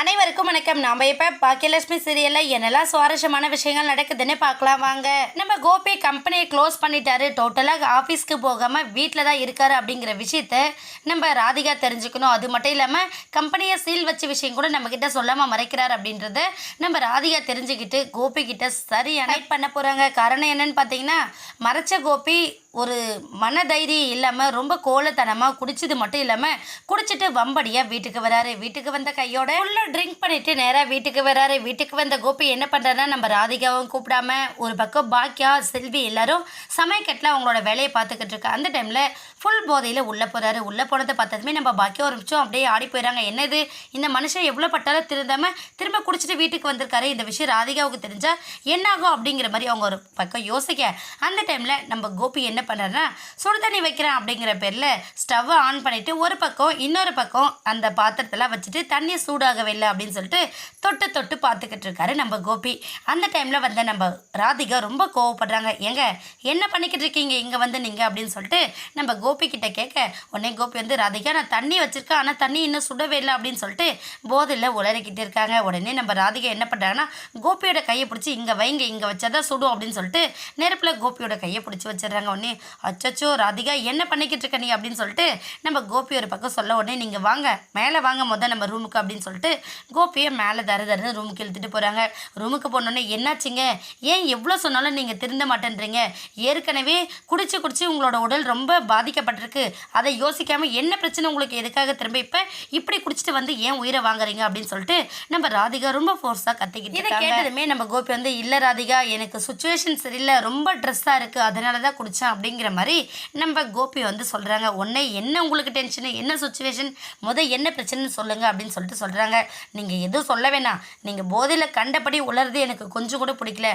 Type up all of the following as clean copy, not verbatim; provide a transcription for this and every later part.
அனைவருக்கும் வணக்கம். நாம் இப்போ பாக்கியலட்சுமி சீரியலில் என்னெல்லாம் சுவாரஸ்யமான விஷயங்கள் நடக்குதுன்னு பார்க்கலாம் வாங்க. நம்ம கோபி கம்பெனியை க்ளோஸ் பண்ணிட்டாரு, டோட்டலாக ஆஃபீஸ்க்கு போகாமல் வீட்டில் தான் இருக்காரு அப்படிங்கிற விஷயத்த நம்ம ராதிகா தெரிஞ்சுக்கணும். அது மட்டும் இல்லாமல் கம்பெனியை சீல் வச்ச விஷயம் கூட நம்மக்கிட்ட சொல்லாமல் மறைக்கிறார் அப்படின்றத நம்ம ராதிகா தெரிஞ்சுக்கிட்டு கோபி கிட்ட சரியான பண்ண போகிறாங்க. காரணம் என்னன்னு பார்த்தீங்கன்னா, மறைச்ச கோபி ஒரு மனதைரியம் இல்லாமல் ரொம்ப கோலத்தனமாக குடிச்சது மட்டும் இல்லாமல் குடிச்சிட்டு வம்படியாக வீட்டுக்கு வராரு. வீட்டுக்கு வந்த கையோட ஃபுல்லாக ட்ரிங்க் பண்ணிட்டு நேராக வீட்டுக்கு வராரு. வீட்டுக்கு வந்த கோபி என்ன பண்ணுறாருன்னா, நம்ம ராதிகாவும் கூப்பிடாம ஒரு பக்கம் பாக்கியா செல்வி எல்லாரும் சமையக்கட்டில் அவங்களோட வேலையை பார்த்துக்கிட்டு இருக்கா. அந்த டைமில் ஃபுல் போதையில் உள்ளே போகிறாரு. உள்ளே போனதை பார்த்ததுமே நம்ம பாக்கியா ஒரு நிமிஷம் அப்படியே ஆடி போயிடறாங்க. என்னது இந்த மனுஷன் எவ்வளோ பட்டாலும் திருந்தாமல் திரும்ப குடிச்சிட்டு வீட்டுக்கு வந்திருக்காரு, இந்த விஷயம் ராதிகாவுக்கு தெரிஞ்சால் என்னாகும் அப்படிங்கிற மாதிரி அவங்க ஒரு பக்கம் யோசிக்க, அந்த டைமில் நம்ம கோபி என்ன பண்ணுறேன்னா, சுடு தண்ணி வைக்கிறேன் அப்படிங்கிற பேரில் ஸ்டவ்வை ஆன் பண்ணிவிட்டு ஒரு பக்கம் இன்னொரு பக்கம் அந்த பாத்திரத்தில் வச்சுட்டு தண்ணி சூடாகவே இல்லை அப்படின்னு சொல்லிட்டு தொட்டு தொட்டு பார்த்துக்கிட்டு இருக்காரு நம்ம கோபி. அந்த டைமில் வந்து நம்ம ராதிகா ரொம்ப கோவப்படுறாங்க. ஏங்க என்ன பண்ணிக்கிட்டு இருக்கீங்க இங்கே வந்து நீங்கள் அப்படின்னு சொல்லிட்டு நம்ம கோபி கிட்ட கேட்க, உடனே கோபி வந்து ராதிகா நான் தண்ணி வச்சுருக்கேன், ஆனால் தண்ணி இன்னும் சுடவே இல்லை அப்படின்னு சொல்லிட்டு போதையில் உளறிக்கிட்டு இருக்காங்க. உடனே நம்ம ராதிகா என்ன பண்ணுறாங்கன்னா, கோபியோட கையை பிடிச்சி இங்கே வைங்க, இங்கே வச்சாதான் சுடும் அப்படின்னு சொல்லிட்டு நெருப்பில் கோபியோட கையை பிடிச்சி வச்சிடுறாங்க. உடனே அச்சச்சோ ராதிகா என்ன பண்ணிக்கிட்டு இருக்க நீ அப்படின்னு சொல்லிட்டு நம்ம கோபி ஒரு பக்கம் சொல்ல, உடனே நீங்கள் வாங்க மேலே வாங்க முதல் நம்ம ரூமுக்கு அப்படின்னு சொல்லிட்டு கோபியை மேலே தருன்னு ரூமுக்கு இழுத்துட்டு போகிறாங்க. ரூமுக்கு போனோடனே என்னாச்சுங்க, ஏன் எவ்வளோ சொன்னாலும் நீங்கள் திருந்த மாட்டேன்றீங்க, ஏற்கனவே குடிச்சு உங்களோட உடல் ரொம்ப பாதிக்கப்பட்டிருக்கு, அதை யோசிக்காமல் என்ன பிரச்சனை உங்களுக்கு, எதுக்காக திரும்ப இப்போ இப்படி குடிச்சிட்டு வந்து ஏன் உயிரை வாங்குறீங்க அப்படின்னு சொல்லிட்டு நம்ம ராதிகா ரொம்ப ஃபோர்ஸாக கத்திக்கிட்டு இதை கேட்டதுமே நம்ம கோபி வந்து, இல்லை ராதிகா எனக்கு சுச்சுவேஷன் சரியில்லை, ரொம்ப ட்ரெஸ்ஸாக இருக்குது, அதனால தான் குடித்தேன் அப்படிங்கிற மாதிரி நம்ம கோபி வந்து சொல்கிறாங்க. உடனே என்ன உங்களுக்கு டென்ஷனு, என்ன சுச்சுவேஷன், என்ன பிரச்சனைன்னு சொல்லுங்கள் அப்படின்னு சொல்லிட்டு சொல்கிறாங்க. நீங்கள் எதுவும் சொல்ல வேணாம், நீங்கள் போதையில் கண்டபடி உளருது எனக்கு கொஞ்சம் கூட பிடிக்கல,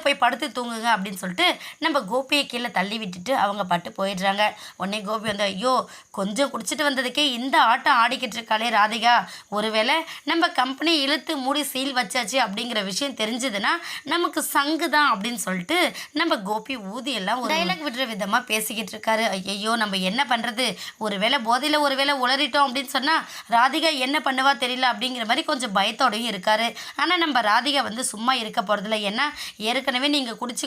போய் படுத்து தூங்குங்க அப்படின்னு சொல்லிட்டு நம்ம கோபியை கீழே தள்ளி விட்டுட்டு அவங்க பட்டு போயிடுறாங்க. உடனே கோபி வந்து, ஐயோ கொஞ்சம் குடிச்சிட்டு வந்ததுக்கே இந்த ஆட்டம் ஆடிக்கிட்டு இருக்காளே ராதிகா, ஒருவேளை நம்ம கம்பெனி இழுத்து மூடி சீல் வச்சாச்சு அப்படிங்கிற விஷயம் தெரிஞ்சதுன்னா நமக்கு சங்கு தான் அப்படின்னு சொல்லிட்டு நம்ம கோபி ஊதியெல்லாம் ஒரு டைலாக் விடுற விதமாக பேசிக்கிட்டு இருக்காரு. ஐயோ நம்ம என்ன பண்ணுறது, ஒருவேளை போதையில் ஒருவேளை உளறிட்டோம் அப்படின்னு சொன்னால் ராதிகா என்ன பண்ணுவா தெரியல அப்படிங்கிற மாதிரி கொஞ்சம் பயத்தோடையும் இருக்காரு. ஆனால் நம்ம ராதிகா வந்து சும்மா இருக்க போகிறதில்ல. ஏன்னா ஏற்கனவே நீங்கள் குடிச்சு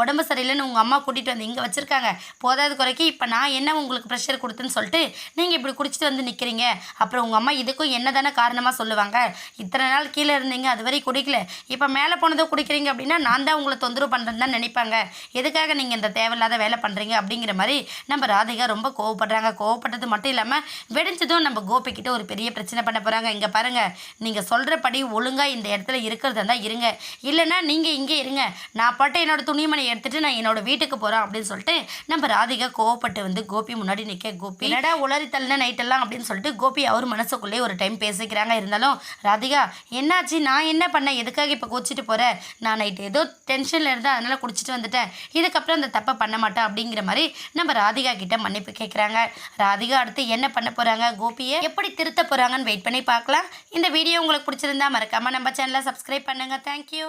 உடம்பு சரியில்லைன்னு உங்கள் அம்மா கூட்டிகிட்டு வந்து இங்கே வச்சுருக்காங்க, போதாது குறைக்கி இப்போ நான் என்ன உங்களுக்கு ப்ரெஷர் கொடுத்துன்னு சொல்லிட்டு நீங்கள் இப்படி குடிச்சிட்டு வந்து நிற்கிறீங்க, அப்புறம் உங்கள் அம்மா இதுக்கும் என்ன தானே காரணமாக சொல்லுவாங்க, இத்தனை நாள் கீழே இருந்தீங்க அது வரை குடிக்கல, இப்போ மேலே போனதை குடிக்கிறீங்க அப்படின்னா நான் தான் உங்களை தொந்தரவு பண்ணுறேன்னு தான் நினைப்பாங்க, எதுக்காக நீங்கள் இந்த தேவையில்லாத வேலை பண்ணுறீங்க அப்படிங்கிற மாதிரி நம்ம ராதிகா ரொம்ப கோவப்படுறாங்க. கோவப்பட்டது மட்டும் இல்லாமல் வெடிஞ்சதும் நம்ம கோபிக்கிட்ட ஒரு பெரிய பிரச்சனை பண்ண போகிறாங்க. இங்கே பாருங்கள், நீங்கள் சொல்கிறபடி ஒழுங்காக இந்த இடத்துல இருக்கிறது தான் இருங்க, இல்லைன்னா நீங்கள் இங்கே இருங்க, நான் பாட்டு என்னோடய துணிமணி எடுத்துகிட்டு நான் என்னோடய வீட்டுக்கு போகிறேன் அப்படின்னு சொல்லிட்டு நம்ம ராதிகா கோவப்பட்டு வந்து கோபி முன்னாடி நிற்க, கோபி என்னடா உளறித்தல்னா நைட்டெல்லாம் அப்படின்னு சொல்லிட்டு கோபி அவர் மனசுக்குள்ளே ஒரு டைம் பேசிக்கிறாங்க. இருந்தாலும் ராதிகா என்னாச்சு, நான் என்ன பண்ணேன், எதுக்காக இப்போ கோச்சிட்டு போகிறேன், நான் நைட்டு ஏதோ டென்ஷனில் இருந்தேன் அதனால் குடிச்சிட்டு வந்துட்டேன், இதுக்கப்புறம் அந்த தப்பை பண்ண மாட்டேன் அப்படிங்கிற மாதிரி நம்ம ராதிகா கிட்ட மன்னிப்பு கேட்குறாங்க. ராதிகா அடுத்து என்ன பண்ண போகிறாங்க, கோபியை எப்படி திருத்த போகிறாங்கன்னு வெயிட் பண்ணி பார்க்கலாம். இந்த வீடியோ உங்களுக்கு பிடிச்சிருந்தா மறக்காமல் நம்ம சேனலை சப்ஸ்கிரைப் பண்ணுங்கள். தேங்க்யூ.